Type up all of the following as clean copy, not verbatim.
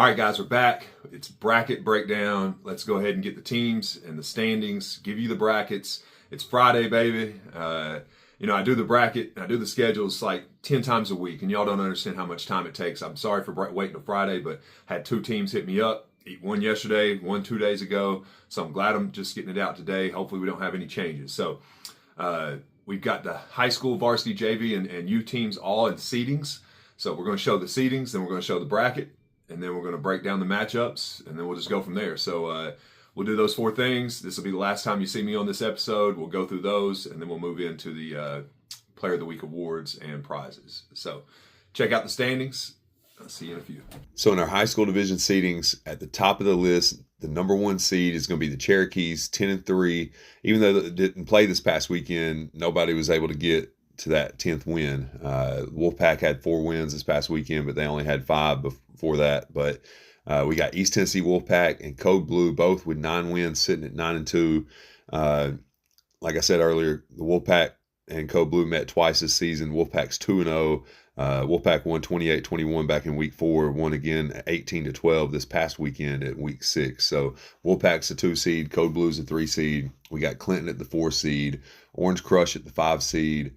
All right, guys, we're back. It's bracket breakdown. Let's go ahead and get the teams and the standings, give you the brackets. It's Friday, baby. I do the bracket, I do the schedules like 10 times a week, and y'all don't understand how much time it takes. I'm sorry for waiting till Friday, but had two teams hit me up. One yesterday, one 2 days ago. So I'm glad I'm just getting it out today. Hopefully we don't have any changes. So we've got the high school varsity JV and U teams all in seedings. So we're going to show the seedings, then we're going to show the bracket, and then we're going to break down the matchups, and then we'll just go from there. So we'll do those four things. This will be the last time you see me on this episode. We'll go through those, and then we'll move into the Player of the Week awards and prizes. So check out the standings. I'll see you in a few. So in our high school division seedings, at the top of the list, the number one seed is going to be the Cherokees, 10-3. Even though they didn't play this past weekend, nobody was able to get to that 10th win. Wolfpack had 4 wins this past weekend, but they only had 5 before that. But we got East Tennessee Wolfpack and Code Blue, both with 9 wins, sitting at 9-2. Like I said earlier, the Wolfpack and Code Blue met twice this season. Wolfpack's 2-0. Wolfpack won 28-21 back in week 4, won again 18-12 this past weekend at week 6. So Wolfpack's a 2 seed, Code Blue's a 3 seed. We got Clinton at the 4 seed, Orange Crush at the 5 seed.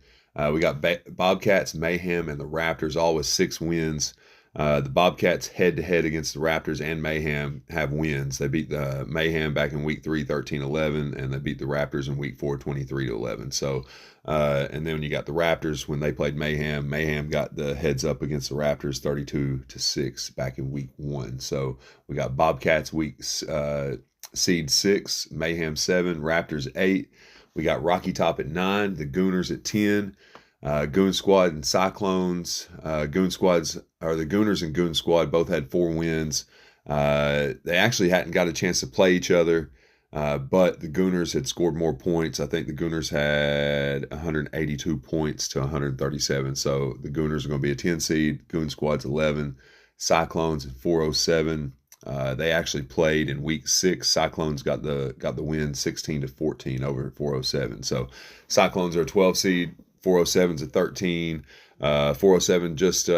We got Bobcats, Mayhem, and the Raptors, all with 6 wins. The Bobcats head-to-head against the Raptors and Mayhem have wins. They beat the Mayhem back in week 3, 13-11, and they beat the Raptors in week 4, 23-11. So, and then when you got the Raptors, when they played Mayhem, Mayhem got the heads up against the Raptors 32-6 back in week 1. So we got Bobcats seed 6, Mayhem 7, Raptors 8. We got Rocky Top at 9, the Gooners at 10. Goon Squad and Cyclones. The Gooners and Goon Squad both had 4 wins. They actually hadn't got a chance to play each other, but the Gooners had scored more points. I think the Gooners had 182 points to 137. So the Gooners are going to be a 10 seed. Goon Squad's 11. Cyclones at 407. They actually played in week 6. Cyclones got the win 16-14 over 407. So Cyclones are a 12 seed. 407's a 13. 407 just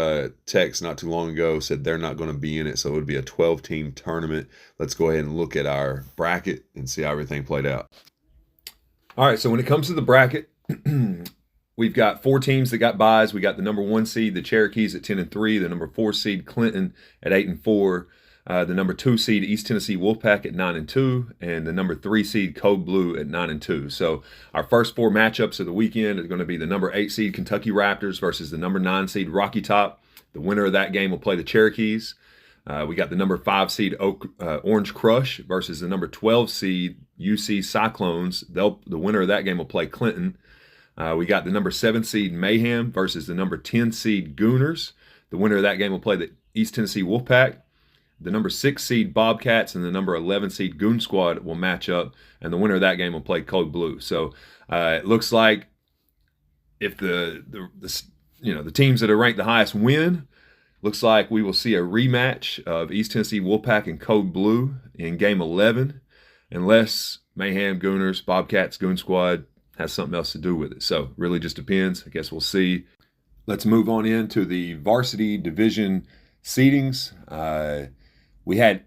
text not too long ago, said they're not going to be in it, so it would be a 12-team tournament. Let's go ahead and look at our bracket and see how everything played out. All right, so when it comes to the bracket, we've got 4 teams that got byes. We got the number 1 seed, the Cherokees, at 10-3. The number 4 seed, Clinton, at 8-4. The number 2 seed, East Tennessee Wolfpack, at 9-2, and the number 3 seed, Code Blue, at 9-2. So our first 4 matchups of the weekend are going to be the number 8 seed Kentucky Raptors versus the number 9 seed Rocky Top. The winner of that game will play the Cherokees. We got the number 5 seed Orange Crush versus the number 12 seed UC Cyclones. The winner of that game will play Clinton. We got the number 7 seed Mayhem versus the number 10 seed Gooners. The winner of that game will play the East Tennessee Wolfpack. The number 6 seed Bobcats and the number 11 seed Goon Squad will match up, and the winner of that game will play Code Blue. So it looks like if the teams that are ranked the highest win, looks like we will see a rematch of East Tennessee Wolfpack and Code Blue in Game 11, unless Mayhem, Gooners, Bobcats, Goon Squad has something else to do with it. So really just depends. I guess we'll see. Let's move on into the varsity division seedings. We had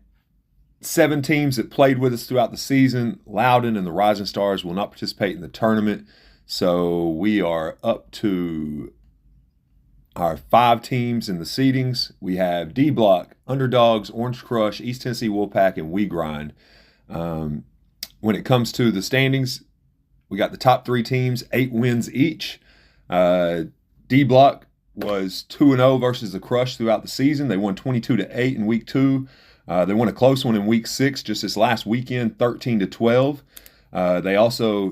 7 teams that played with us throughout the season. Loudon and the Rising Stars will not participate in the tournament. So we are up to our 5 teams in the seedings. We have D Block, Underdogs, Orange Crush, East Tennessee Wolfpack, and We Grind. When it comes to the standings, we got the top 3 teams, 8 wins each. D Block was 2-0 versus the Crush throughout the season. They won 22-8 in week 2. They won a close one in week 6, just this last weekend, 13-12.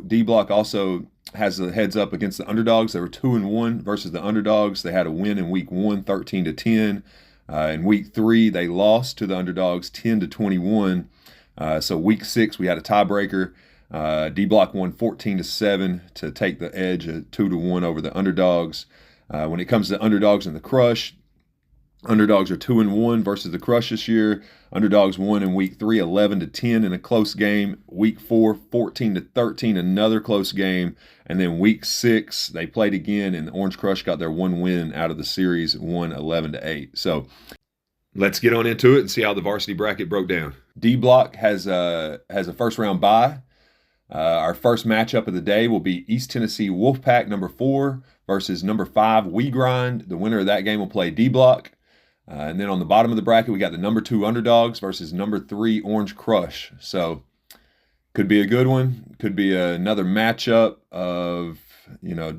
D Block also has the heads up against the Underdogs. They were 2-1 versus the Underdogs. They had a win in week 1, 13-10. In week 3, they lost to the Underdogs, 10-21. So week 6, we had a tiebreaker. D Block won 14-7 to take the edge at 2-1 over the Underdogs. When it comes to Underdogs and the Crush, Underdogs are 2-1 versus the Crush this year. Underdogs won in week 3, 11-10 in a close game. Week 4, 14-13, another close game. And then week 6, they played again, and the Orange Crush got their 1 win out of the series, won 11-8. So Let's get on into it and see how the varsity bracket broke down. D block has a first round bye. Our first matchup of the day will be East Tennessee Wolfpack number 4 versus number 5 We Grind. The winner of that game will play D block. And then on the bottom of the bracket, we got the number 2 Underdogs versus number 3 Orange Crush. So could be a good one. Could be another matchup of, a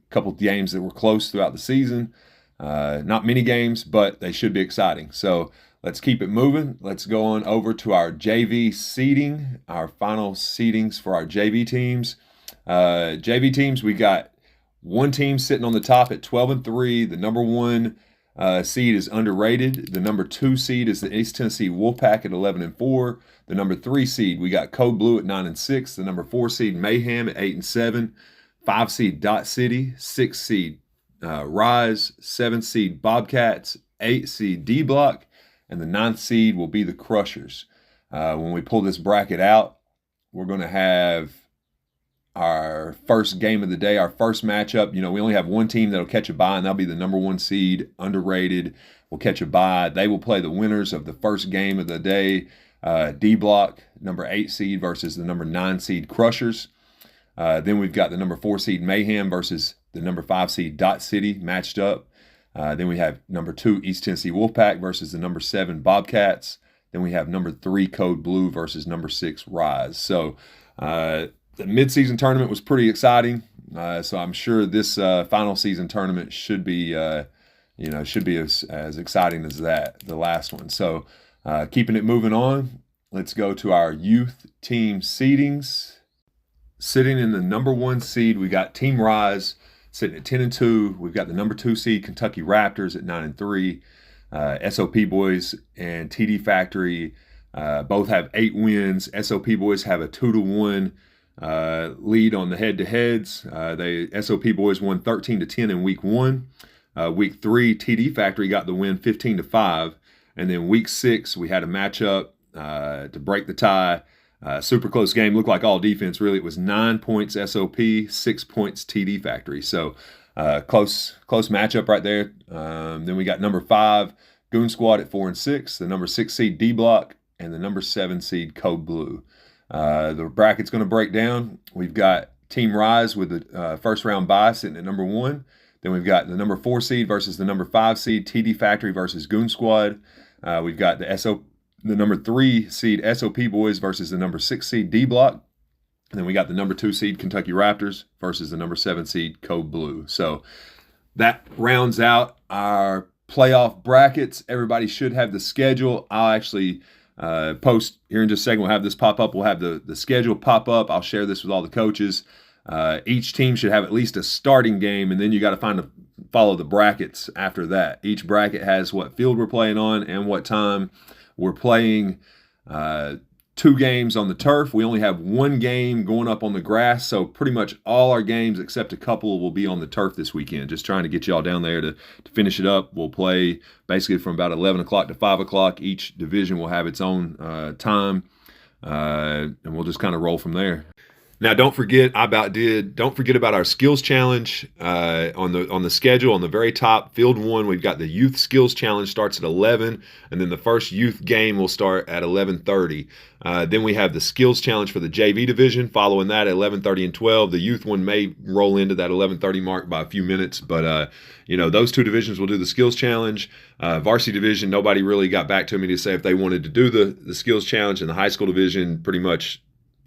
couple of games that were close throughout the season. Not many games, but they should be exciting. So let's keep it moving. Let's go on over to our JV seeding, our final seedings for our JV teams. JV teams, we got one team sitting on the top at 12-3. The number 1 seed is underrated. The number 2 seed is the East Tennessee Wolfpack at 11-4. The number 3 seed, we got Code Blue at 9-6. The number 4 seed, Mayhem at 8-7. 5 seed, Dot City. 6 seed, Rise. 7 seed, Bobcats. 8 seed, D Block. And the 9th seed will be the Crushers. When we pull this bracket out, we're going to have our first game of the day, our first matchup. We only have one team that'll catch a bye, and that'll be the number 1 seed, underrated, will catch a bye. They will play the winners of the first game of the day, D Block, number 8 seed versus the number 9 seed Crushers. Then we've got the number 4 seed Mayhem versus the number 5 seed Dot City matched up. Then we have number 2 East Tennessee Wolfpack versus the number 7 Bobcats. Then we have number 3 Code Blue versus number 6 Rise. So the midseason tournament was pretty exciting. So I'm sure this final season tournament should be as exciting as the last one. So keeping it moving on, let's go to our youth team seedings. Sitting in the number 1 seed, we got Team Rise sitting at 10-2. We've got the number 2 seed Kentucky Raptors at 9-3. SOP Boys and TD Factory both have 8 wins. SOP Boys have a 2-1 lead on the head-to-heads. SOP Boys won 13-10 in week 1. Week 3, TD Factory got the win 15-5. And then week 6, we had a matchup to break the tie. Super close game. Looked like all defense, really. It was 9 points SOP, 6 points TD Factory. So close matchup right there. Then we got number 5 Goon Squad at 4-6, the number 6 seed D Block, and the number 7 seed Code Blue. The bracket's going to break down. We've got Team Rise with the first round bye sitting at number 1. Then we've got the number 4 seed versus the number 5 seed TD Factory versus Goon Squad. We've got the number 3 seed SOP Boys versus the number 6 seed D Block. And then we got the number 2 seed Kentucky Raptors versus the number 7 seed Code Blue. So that rounds out our playoff brackets. Everybody should have the schedule. I'll actually post here in just a second. We'll have this pop up. We'll have the schedule pop up. I'll share this with all the coaches. Each team should have at least a starting game, and then you got to follow the brackets after that. Each bracket has what field we're playing on and what time. We're playing 2 games on the turf. We only have 1 game going up on the grass, so pretty much all our games except a couple will be on the turf this weekend. Just trying to get y'all down there to finish it up. We'll play basically from about 11 o'clock to 5 o'clock. Each division will have its own time, and we'll just kind of roll from there. Now, don't forget about our skills challenge on the schedule. On the very top, field 1, we've got the youth skills challenge starts at 11, and then the first youth game will start at 11:30. Then we have the skills challenge for the JV division. Following that at 11:30 and 12, the youth one may roll into that 11:30 mark by a few minutes, but those 2 divisions will do the skills challenge. Varsity division, nobody really got back to me to say if they wanted to do the skills challenge, and the high school division pretty much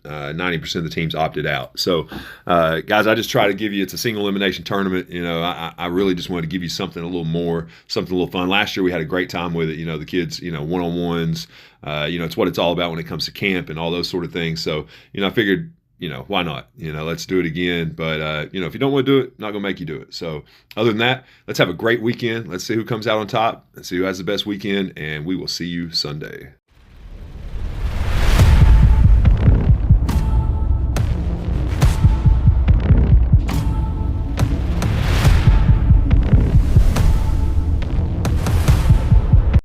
90% of the teams opted out. So, guys, I just try to give you, it's a single elimination tournament. I really just wanted to give you something a little fun. Last year we had a great time with it. The kids, one-on-ones, it's what it's all about when it comes to camp and all those sort of things. So, I figured, why not? Let's do it again. But, if you don't want to do it, not going to make you do it. So other than that, let's have a great weekend. Let's see who comes out on top. Let's see who has the best weekend, and we will see you Sunday.